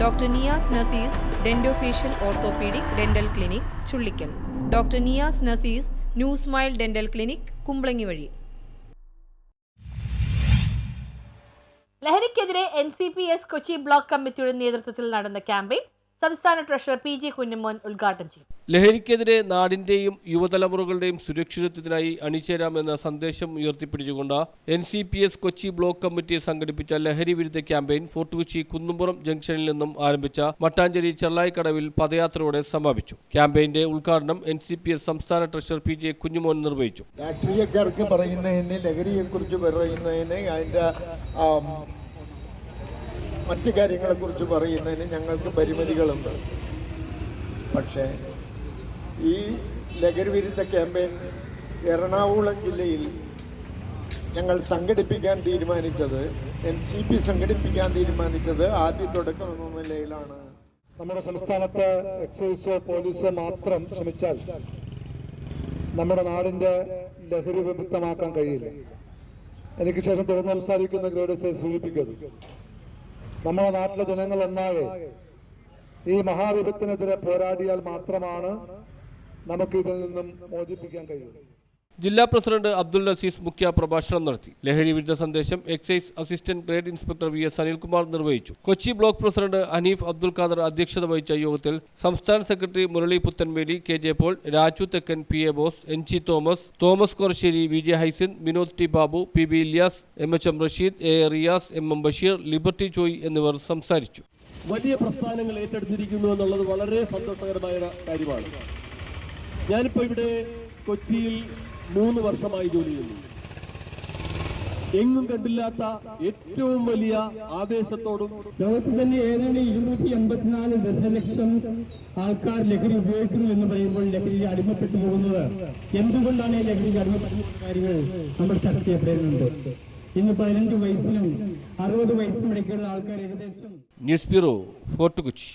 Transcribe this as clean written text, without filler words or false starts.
Doctor Niyas Nasees dentofacial orthopaedic dental clinic Chullickal. Doctor Niyas Nasees new smile dental clinic Kumbalangi വഴി. ലഹരിക്കെതിരെ NCPS Kochi block കമ്മിറ്റിയുടെ നേതൃത്വത്തിൽ നടന്ന ക്യാമ്പയിൻ സംസ്ഥാന ട്രഷറർ PG കുഞ്ഞുമോൻ ഉദ്ഘാടനം ചെയ്തു. ലഹരിക്കെതിരെ നാടിന്റെയും യുവതലമുറകളുടെയും സുരക്ഷിതത്വത്തിനായി അണിചേരാമെന്ന സന്ദേശം ഉയർത്തിപ്പിടിച്ചുകൊണ്ട് NCPS കൊച്ചി ബ്ലോക്ക് കമ്മിറ്റി സംഘടിപ്പിച്ച ലഹരി വിരുദ്ധ ക്യാമ്പയിൻ ഫോർട്ട് കൊച്ചി കുന്നുംപുറം ജംഗ്ഷനിൽ നിന്നും ആരംഭിച്ച മട്ടാഞ്ചേരി ചെള്ളായിക്കടവിൽ പദയാത്രയോടെ സമാപിച്ചു. ക്യാമ്പയിന്റെ ഉദ്ഘാടനം NCPS സംസ്ഥാന ട്രഷറർ PG കുഞ്ഞുമോൻ നിർവഹിച്ചു. രാഷ്ട്രീയക്കാർക്ക് പറയുന്നതിന്, ലഹരിയെക്കുറിച്ച് പറയുന്നതിന്, അതിൻ്റെ മറ്റു കാര്യങ്ങളെക്കുറിച്ച് പറയുന്നതിന് ഞങ്ങൾക്ക് പരിമിതികളുണ്ട്. പക്ഷേ ഈ ലഹരി വിരുദ്ധ ക്യാമ്പയിൻ എറണാകുളം ജില്ലയിൽ ഞങ്ങൾ സംഘടിപ്പിക്കാൻ തീരുമാനിച്ചത്, NCP സംഘടിപ്പിക്കാൻ തീരുമാനിച്ചത് ആദ്യ തുടക്കം എന്ന നിലയിലാണ്. നമ്മുടെ സംസ്ഥാനത്ത് എക്സൈസോ പോലീസോ മാത്രം ശ്രമിച്ചാൽ നമ്മുടെ നാടിൻ്റെ ലഹരി വിമുക്തമാക്കാൻ കഴിയില്ല. എനിക്ക് ശേഷം തുടർന്ന് സംസാരിക്കുന്ന ഗ്രേഡേഴ്സ് സൂചിപ്പിക്കുന്നത് നമ്മുടെ നാട്ടിലെ ജനങ്ങൾ ഒന്നാകെ ഈ മഹാവിപത്തിനെതിരെ പോരാടിയാൽ മാത്രമാണ് നമുക്ക് ഇതിൽ നിന്നും മോചിപ്പിക്കാൻ കഴിയുന്നത്. ജില്ലാ പ്രസിഡന്റ് അബ്ദുൽ അസീസ് മുഖ്യ പ്രഭാഷണം നടത്തി. ലഹരി വിരുദ്ധ സന്ദേശം excise assistant grade inspector VS Anilkumar നിർവഹിച്ചു. കൊച്ചി ബ്ലോക്ക് പ്രസിഡന്റ് ഹനീഫ് അബ്ദുൽ ഖാദർ അധ്യക്ഷത വഹിച്ച യോഗത്തിൽ സംസ്ഥാന secretary Murali Puthenveli, KJ Paul, Raju Thekkan, PA Bose, NG Thomas Korassery, VJ Hycin, Vinod T Babu, PB Ilyas, MHM Rasheed, A Riyas, MM Basheer, Liberty Joy എന്നിവർ സംസാരിച്ചു. വലിയ പ്രസ്ഥാനങ്ങൾ ഏറ്റെടുത്തിരിക്കുന്നു എന്നുള്ളത് വളരെ സന്തോഷകരമായ കാര്യമാണ്. ഞാനിപ്പോൾ ഇവിടെ കൊച്ചിയിൽ 3 വർഷമായി ജോലി ചെയ്യുന്നു. എങ്ങും കണ്ടില്ലാത്ത ഏറ്റവും വലിയ ആവേശത്തോടും ലോകത്ത് തന്നെ ഏതാണ്ട് 284 ദശലക്ഷം ആൾക്കാർ ലഹരി ഉപയോഗിക്കുന്നു എന്ന് പറയുമ്പോൾ ലഹരിയിൽ അടിമപ്പെട്ടു പോകുന്നത് എന്തുകൊണ്ടാണ് ഈ ലഹരിയിൽ അടിമപ്പെട്ടു കാര്യങ്ങൾ നമ്മൾ ചർച്ച ചെയ്യപ്പെടുന്നുണ്ട്. ഇന്ന് 15 വയസ്സിനും 60 വയസ്സിനും ഇടയ്ക്കുള്ള ആൾക്കാർ ഏകദേശം. News bureau, fort Kochi.